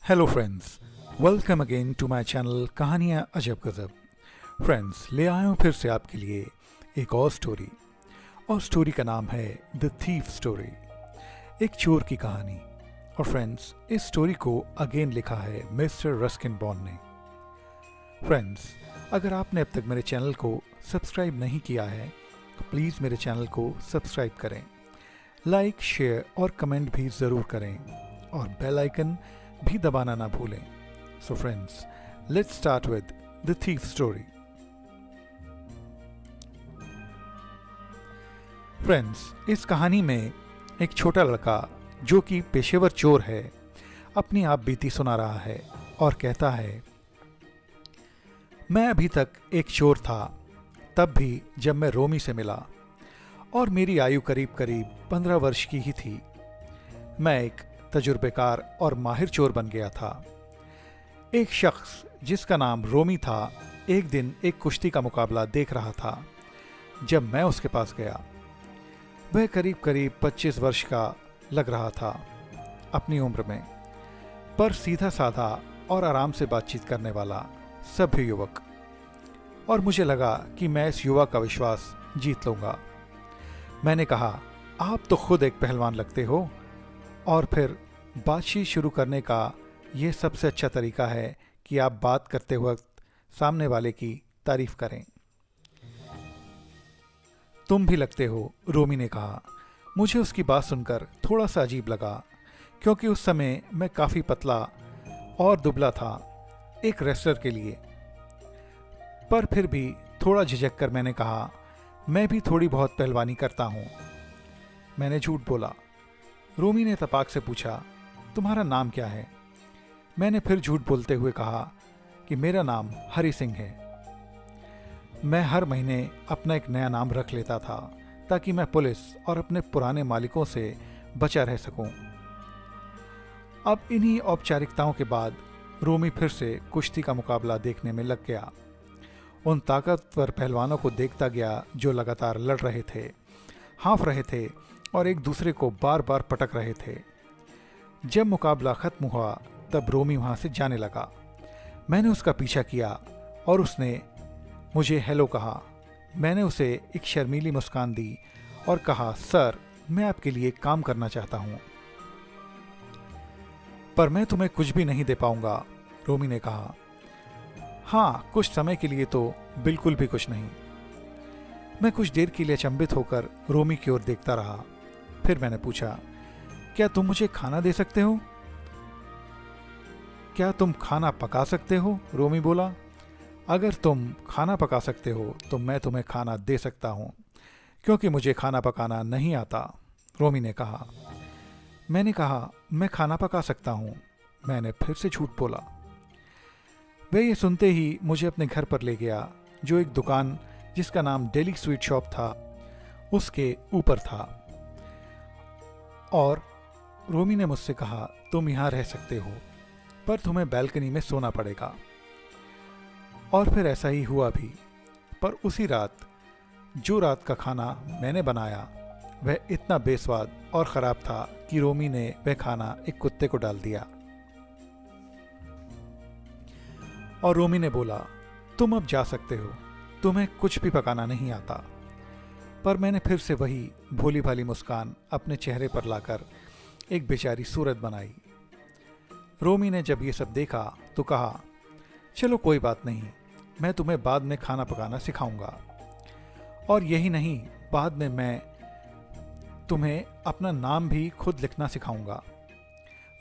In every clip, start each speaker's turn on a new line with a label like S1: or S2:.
S1: Hello friends, welcome again to my channel कहानियाँ अजब गज़ब। फ्रेंड्स, ले आया हूँ फिर से आपके लिए एक और स्टोरी का नाम है द थीफ स्टोरी, एक चोर की कहानी। और फ्रेंड्स, इस स्टोरी को अगेन लिखा है मिस्टर रस्किन बॉन्ड ने। फ्रेंड्स, अगर आपने अब तक मेरे चैनल को सब्सक्राइब नहीं किया है तो प्लीज़ मेरे चैनल को सब्सक्राइब करें, लाइक, शेयर और कमेंट भी ज़रूर करें और बेल आइकन भी दबाना ना भूलें। So friends, let's start with the thief story. Friends, इस कहानी में एक छोटा लड़का जो कि पेशेवर चोर है अपनी आप बीती सुना रहा है और कहता है, मैं अभी तक एक चोर था, तब भी जब मैं रोमी से मिला और मेरी आयु करीब करीब 15 वर्ष की ही थी। मैं एक तजुर्बेकार और माहिर चोर बन गया था। एक शख्स जिसका नाम रोमी था एक दिन एक कुश्ती का मुकाबला देख रहा था जब मैं उसके पास गया। वह करीब करीब 25 वर्ष का लग रहा था अपनी उम्र में, पर सीधा साधा और आराम से बातचीत करने वाला सभ्य युवक। और मुझे लगा कि मैं इस युवा का विश्वास जीत लूंगा। मैंने कहा, आप तो खुद एक पहलवान लगते हो और फिर बातचीत शुरू करने का यह सबसे अच्छा तरीका है कि आप बात करते वक्त सामने वाले की तारीफ करें। तुम भी लगते हो, रोमी ने कहा। मुझे उसकी बात सुनकर थोड़ा सा अजीब लगा क्योंकि उस समय मैं काफ़ी पतला और दुबला था एक रेसलर के लिए। पर फिर भी थोड़ा झिझक कर मैंने कहा, मैं भी थोड़ी बहुत पहलवानी करता हूँ। मैंने झूठ बोला। रोमी ने तपाक से पूछा, तुम्हारा नाम क्या है? मैंने फिर झूठ बोलते हुए कहा कि मेरा नाम हरि सिंह है। मैं हर महीने अपना एक नया नाम रख लेता था ताकि मैं पुलिस और अपने पुराने मालिकों से बचा रह सकूं। अब इन्हीं औपचारिकताओं के बाद रोमी फिर से कुश्ती का मुकाबला देखने में लग गया। उन ताकतवर पहलवानों को देखता गया जो लगातार लड़ रहे थे, हाँफ रहे थे और एक दूसरे को बार बार पटक रहे थे। जब मुकाबला खत्म हुआ तब रोमी वहां से जाने लगा। मैंने उसका पीछा किया और उसने मुझे हेलो कहा। मैंने उसे एक शर्मीली मुस्कान दी और कहा, सर, मैं आपके लिए काम करना चाहता हूं। पर मैं तुम्हें कुछ भी नहीं दे पाऊंगा, रोमी ने कहा। हाँ, कुछ समय के लिए तो बिल्कुल भी कुछ नहीं। मैं कुछ देर के लिए अचंभित होकर रोमी की ओर देखता रहा। फिर मैंने पूछा, क्या तुम मुझे खाना दे सकते हो? क्या तुम खाना पका सकते हो? रोमी बोला। अगर तुम खाना पका सकते हो तो मैं तुम्हें खाना दे सकता हूं, क्योंकि मुझे खाना पकाना नहीं आता, रोमी ने कहा। मैंने कहा, मैं खाना पका सकता हूं। मैंने फिर से झूठ बोला। वह ये सुनते ही मुझे अपने घर पर ले गया, जो एक दुकान जिसका नाम डेली स्वीट शॉप था उसके ऊपर था। और रोमी ने मुझसे कहा, तुम यहाँ रह सकते हो, पर तुम्हें बैल्कनी में सोना पड़ेगा। और फिर ऐसा ही हुआ भी। पर उसी रात जो रात का खाना मैंने बनाया वह इतना बेस्वाद और ख़राब था कि रोमी ने वह खाना एक कुत्ते को डाल दिया। और रोमी ने बोला, तुम अब जा सकते हो, तुम्हें कुछ भी पकाना नहीं आता। पर मैंने फिर से वही भोली भाली मुस्कान अपने चेहरे पर लाकर एक बेचारी सूरत बनाई। रोमी ने जब ये सब देखा तो कहा, चलो कोई बात नहीं, मैं तुम्हें बाद में खाना पकाना सिखाऊंगा। और यही नहीं, बाद में मैं तुम्हें अपना नाम भी खुद लिखना सिखाऊंगा।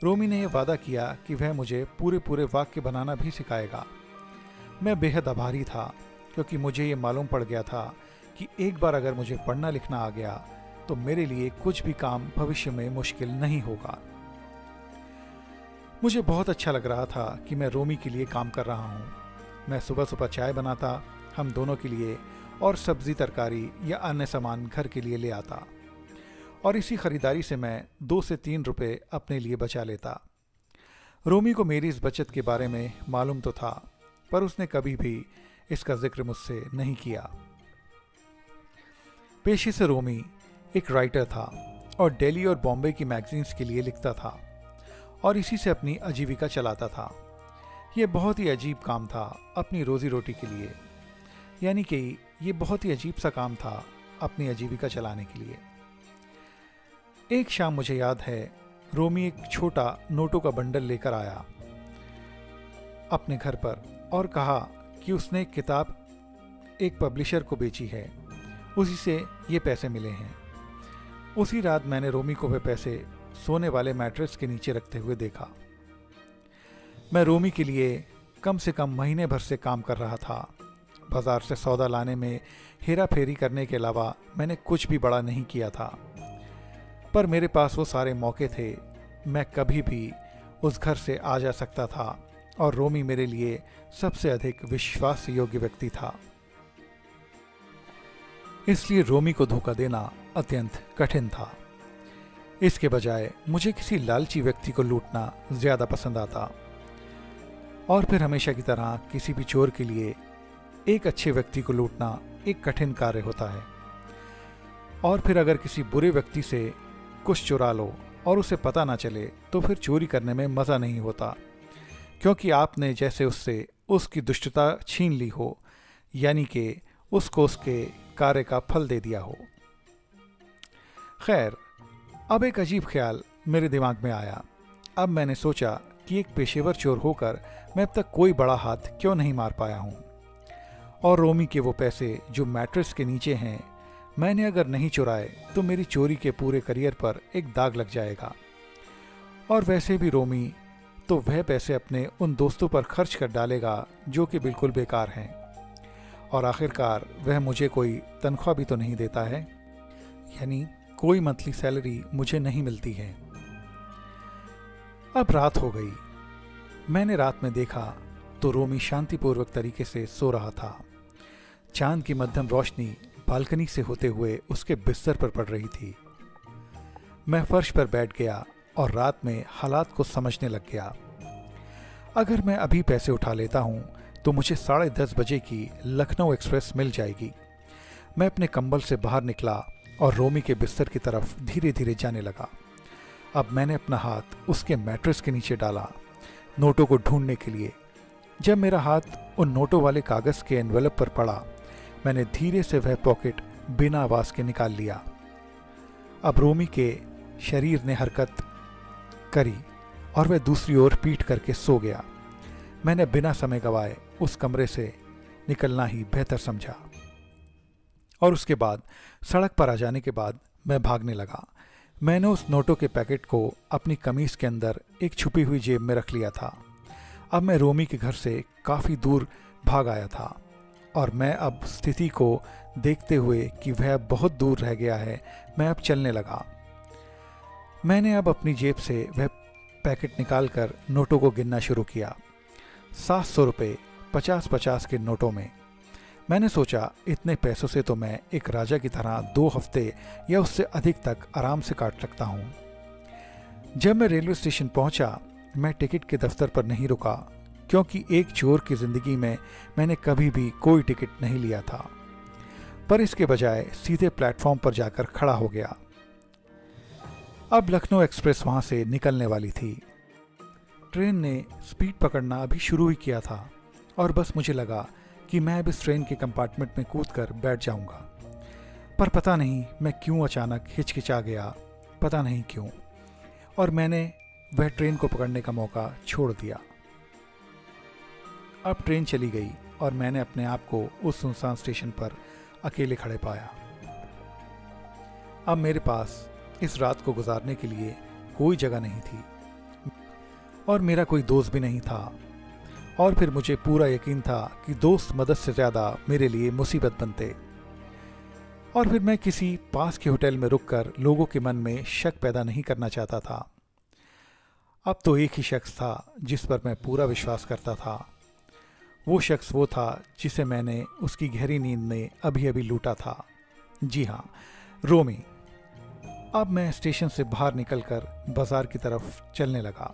S1: रोमी ने यह वादा किया कि वह मुझे पूरे पूरे वाक्य बनाना भी सिखाएगा। मैं बेहद आभारी था क्योंकि मुझे ये मालूम पड़ गया था कि एक बार अगर मुझे पढ़ना लिखना आ गया तो मेरे लिए कुछ भी काम भविष्य में मुश्किल नहीं होगा। मुझे बहुत अच्छा लग रहा था कि मैं रोमी के लिए काम कर रहा हूँ। मैं सुबह सुबह चाय बनाता हम दोनों के लिए और सब्जी, तरकारी या अन्य सामान घर के लिए ले आता, और इसी खरीदारी से मैं 2 से 3 रुपए अपने लिए बचा लेता। रोमी को मेरी इस बचत के बारे में मालूम तो था, पर उसने कभी भी इसका जिक्र मुझसे नहीं किया। पेशे से रोमी एक राइटर था और दिल्ली और बॉम्बे की मैगजीन्स के लिए लिखता था और इसी से अपनी आजीविका चलाता था। ये बहुत ही अजीब काम था अपनी रोजी रोटी के लिए, यानी कि ये बहुत ही अजीब सा काम था अपनी आजीविका चलाने के लिए। एक शाम मुझे याद है, रोमी एक छोटा नोटों का बंडल लेकर आया अपने घर पर और कहा कि उसने एक किताब एक पब्लिशर को बेची है, उसी से ये पैसे मिले हैं। उसी रात मैंने रोमी को वे पैसे सोने वाले मैट्रेस के नीचे रखते हुए देखा। मैं रोमी के लिए कम से कम महीने भर से काम कर रहा था। बाजार से सौदा लाने में हेरा फेरी करने के अलावा मैंने कुछ भी बड़ा नहीं किया था, पर मेरे पास वो सारे मौके थे। मैं कभी भी उस घर से आ जा सकता था और रोमी मेरे लिए सबसे अधिक विश्वास योग्य व्यक्ति था। इसलिए रोमी को धोखा देना अत्यंत कठिन था। इसके बजाय मुझे किसी लालची व्यक्ति को लूटना ज्यादा पसंद आता, और फिर हमेशा की तरह किसी भी चोर के लिए एक अच्छे व्यक्ति को लूटना एक कठिन कार्य होता है। और फिर अगर किसी बुरे व्यक्ति से कुछ चुरा लो और उसे पता ना चले तो फिर चोरी करने में मज़ा नहीं होता, क्योंकि आपने जैसे उससे उसकी दुष्टता छीन ली हो, यानी कि उसको उसके कार्य का फल दे दिया हो। खैर, अब एक अजीब ख्याल मेरे दिमाग में आया। अब मैंने सोचा कि एक पेशेवर चोर होकर मैं अब तक कोई बड़ा हाथ क्यों नहीं मार पाया हूँ, और रोमी के वो पैसे जो मैट्रेस के नीचे हैं, मैंने अगर नहीं चुराए तो मेरी चोरी के पूरे करियर पर एक दाग लग जाएगा। और वैसे भी रोमी तो वह पैसे अपने उन दोस्तों पर खर्च कर डालेगा जो कि बिल्कुल बेकार हैं, और आखिरकार वह मुझे कोई तनख्वाह भी तो नहीं देता है, यानी कोई मंथली सैलरी मुझे नहीं मिलती है। अब रात हो गई। मैंने रात में देखा तो रोमी शांतिपूर्वक तरीके से सो रहा था। चांद की मध्यम रोशनी बालकनी से होते हुए उसके बिस्तर पर पड़ रही थी। मैं फर्श पर बैठ गया और रात में हालात को समझने लग गया। अगर मैं अभी पैसे उठा लेता हूं तो मुझे 10:30 बजे की लखनऊ एक्सप्रेस मिल जाएगी। मैं अपने कंबल से बाहर निकला और रोमी के बिस्तर की तरफ धीरे धीरे जाने लगा। अब मैंने अपना हाथ उसके मैट्रेस के नीचे डाला नोटों को ढूंढने के लिए। जब मेरा हाथ उन नोटों वाले कागज के एनवेलप पर पड़ा, मैंने धीरे से वह पॉकेट बिना आवाज के निकाल लिया। अब रोमी के शरीर ने हरकत करी और वह दूसरी ओर पीठ करके सो गया। मैंने बिना समय गवाए उस कमरे से निकलना ही बेहतर समझा, और उसके बाद सड़क पर आ जाने के बाद मैं भागने लगा। मैंने उस नोटों के पैकेट को अपनी कमीज के अंदर एक छुपी हुई जेब में रख लिया था। अब मैं रोमी के घर से काफ़ी दूर भाग आया था, और मैं अब स्थिति को देखते हुए कि वह अब बहुत दूर रह गया है, मैं अब चलने लगा। मैंने अब अपनी जेब से वह पैकेट निकालकर नोटों को गिनना शुरू किया। 700 रुपये 50-50 के नोटों में। मैंने सोचा इतने पैसों से तो मैं एक राजा की तरह 2 हफ्ते या उससे अधिक तक आराम से काट सकता हूँ। जब मैं रेलवे स्टेशन पहुँचा, मैं टिकट के दफ्तर पर नहीं रुका, क्योंकि एक चोर की जिंदगी में मैंने कभी भी कोई टिकट नहीं लिया था, पर इसके बजाय सीधे प्लेटफॉर्म पर जाकर खड़ा हो गया। अब लखनऊ एक्सप्रेस वहां से निकलने वाली थी। ट्रेन ने स्पीड पकड़ना अभी शुरू ही किया था, और बस मुझे लगा कि मैं अब इस ट्रेन के कंपार्टमेंट में कूदकर बैठ जाऊंगा। पर पता नहीं मैं क्यों अचानक हिचकिचा गया, पता नहीं क्यों, और मैंने वह ट्रेन को पकड़ने का मौका छोड़ दिया। अब ट्रेन चली गई और मैंने अपने आप को उस सुनसान स्टेशन पर अकेले खड़े पाया। अब मेरे पास इस रात को गुजारने के लिए कोई जगह नहीं थी, और मेरा कोई दोस्त भी नहीं था। और फिर मुझे पूरा यकीन था कि दोस्त मदद से ज़्यादा मेरे लिए मुसीबत बनते। और फिर मैं किसी पास के होटल में रुककर लोगों के मन में शक पैदा नहीं करना चाहता था। अब तो एक ही शख्स था जिस पर मैं पूरा विश्वास करता था। वो शख्स वो था जिसे मैंने उसकी गहरी नींद में अभी अभी लूटा था। जी हाँ, रोमी। अब मैं स्टेशन से बाहर निकलकर बाजार की तरफ चलने लगा।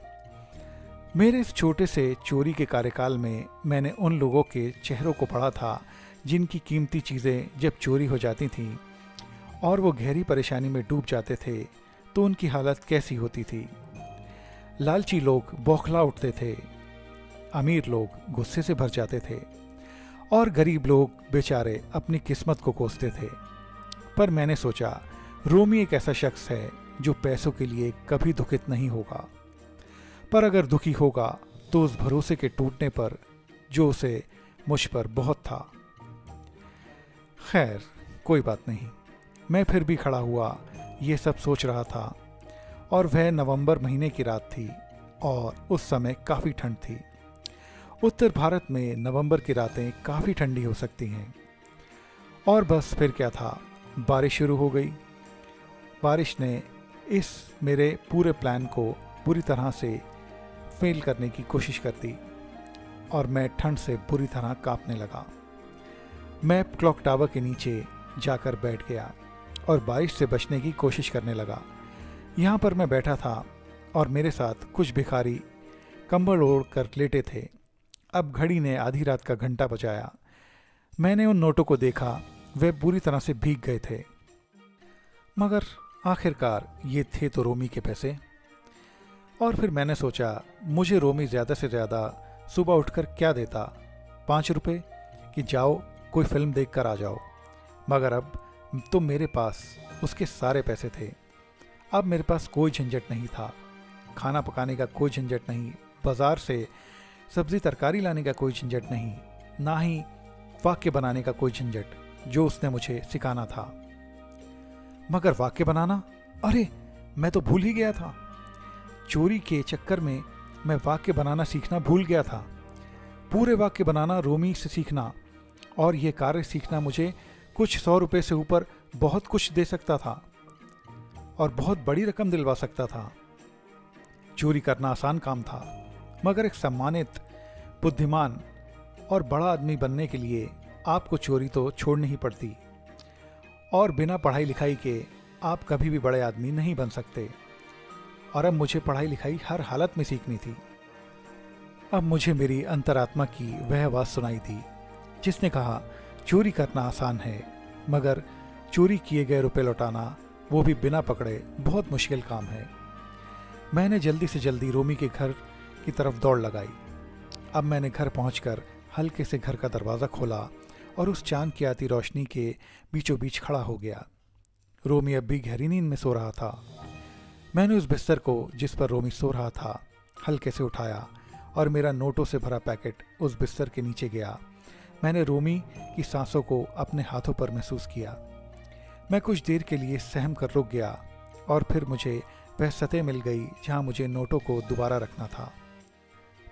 S1: मेरे इस छोटे से चोरी के कार्यकाल में मैंने उन लोगों के चेहरों को पढ़ा था जिनकी कीमती चीज़ें जब चोरी हो जाती थीं और वो गहरी परेशानी में डूब जाते थे तो उनकी हालत कैसी होती थी। लालची लोग बौखला उठते थे, अमीर लोग गुस्से से भर जाते थे और गरीब लोग बेचारे अपनी किस्मत को कोसते थे। पर मैंने सोचा रोमी एक ऐसा शख्स है जो पैसों के लिए कभी दुखित नहीं होगा, पर अगर दुखी होगा तो उस भरोसे के टूटने पर जो उसे मुझ पर बहुत था। खैर कोई बात नहीं, मैं फिर भी खड़ा हुआ ये सब सोच रहा था और वह नवंबर महीने की रात थी और उस समय काफ़ी ठंड थी। उत्तर भारत में नवंबर की रातें काफ़ी ठंडी हो सकती हैं। और बस फिर क्या था, बारिश शुरू हो गई। बारिश ने इस मेरे पूरे प्लान को बुरी तरह से फेल करने की कोशिश कर दी और मैं ठंड से बुरी तरह कांपने लगा। मैं क्लॉक टावर के नीचे जाकर बैठ गया और बारिश से बचने की कोशिश करने लगा। यहाँ पर मैं बैठा था और मेरे साथ कुछ भिखारी कंबल ओढ़ कर लेटे थे। अब घड़ी ने आधी रात का घंटा बजाया। मैंने उन नोटों को देखा, वे पूरी तरह से भीग गए थे, मगर आखिरकार ये थे तो रोमी के पैसे। और फिर मैंने सोचा मुझे रोमी ज़्यादा से ज़्यादा सुबह उठकर क्या देता, 5 रुपये कि जाओ कोई फिल्म देख कर आ जाओ। मगर अब तो मेरे पास उसके सारे पैसे थे। अब मेरे पास कोई झंझट नहीं था, खाना पकाने का कोई झंझट नहीं, बाज़ार से सब्ज़ी तरकारी लाने का कोई झंझट नहीं, ना ही वाक्य बनाने का कोई झंझट जो उसने मुझे सिखाना था। मगर वाक्य बनाना, अरे मैं तो भूल ही गया था। चोरी के चक्कर में मैं वाक्य बनाना सीखना भूल गया था। पूरे वाक्य बनाना रोमी से सीखना और ये कार्य सीखना मुझे कुछ 100 रुपये से ऊपर बहुत कुछ दे सकता था और बहुत बड़ी रकम दिलवा सकता था। चोरी करना आसान काम था, मगर एक सम्मानित, बुद्धिमान और बड़ा आदमी बनने के लिए आपको चोरी तो छोड़नी ही पड़ती और बिना पढ़ाई लिखाई के आप कभी भी बड़े आदमी नहीं बन सकते। और अब मुझे पढ़ाई लिखाई हर हालत में सीखनी थी। अब मुझे मेरी अंतरात्मा की वह आवाज़ सुनाई थी जिसने कहा चोरी करना आसान है, मगर चोरी किए गए रुपए लौटाना, वो भी बिना पकड़े, बहुत मुश्किल काम है। मैंने जल्दी से जल्दी रोमी के घर की तरफ दौड़ लगाई। अब मैंने घर पहुंचकर हल्के से घर का दरवाज़ा खोला और उस चांद की आती रोशनी के बीचों बीच खड़ा हो गया। रोमी अब भी गहरी नींद में सो रहा था। मैंने उस बिस्तर को जिस पर रोमी सो रहा था हल्के से उठाया और मेरा नोटों से भरा पैकेट उस बिस्तर के नीचे गया। मैंने रोमी की सांसों को अपने हाथों पर महसूस किया। मैं कुछ देर के लिए सहम कर रुक गया और फिर मुझे वह सतह मिल गई जहां मुझे नोटों को दोबारा रखना था।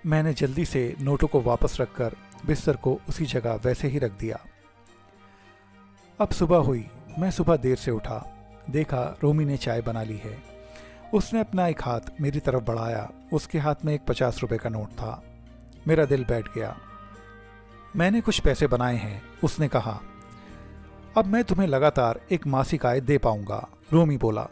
S1: मैंने जल्दी से नोटों को वापस रखकर बिस्तर को उसी जगह वैसे ही रख दिया। अब सुबह हुई। मैं सुबह देर से उठा, देखा रोमी ने चाय बना ली है। उसने अपना एक हाथ मेरी तरफ बढ़ाया। उसके हाथ में एक 50 रुपए का नोट था। मेरा दिल बैठ गया। मैंने कुछ पैसे बनाए हैं, उसने कहा। अब मैं तुम्हें लगातार एक मासिक आय दे पाऊंगा, रोमी बोला।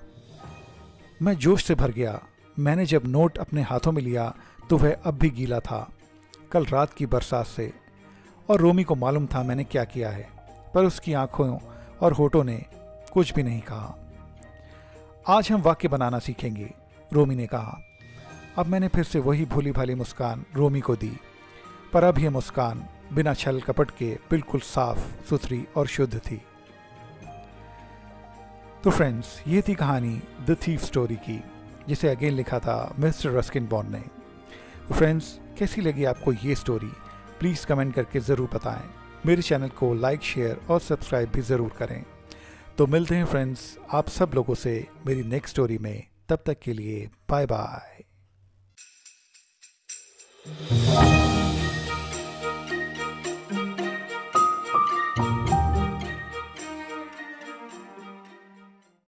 S1: मैं जोश से भर गया। मैंने जब नोट अपने हाथों में लिया तो वह अब भी गीला था, कल रात की बरसात से, और रोमी को मालूम था मैंने क्या किया है, पर उसकी आंखों और होठों ने कुछ भी नहीं कहा। आज हम वाक्य बनाना सीखेंगे, रोमी ने कहा। अब मैंने फिर से वही भोली भाली मुस्कान रोमी को दी, पर अब यह मुस्कान बिना छल कपट के बिल्कुल साफ सुथरी और शुद्ध थी। तो फ्रेंड्स, ये थी कहानी द थीफ स्टोरी की, जिसे अगेन लिखा था मिस्टर रस्किन बॉन्ड ने। तो फ्रेंड्स, कैसी लगी आपको ये स्टोरी, प्लीज़ कमेंट करके ज़रूर बताएं। मेरे चैनल को लाइक, शेयर और सब्सक्राइब भी ज़रूर करें। तो मिलते हैं फ्रेंड्स आप सब लोगों से मेरी नेक्स्ट स्टोरी में। तब तक के लिए बाय बाय।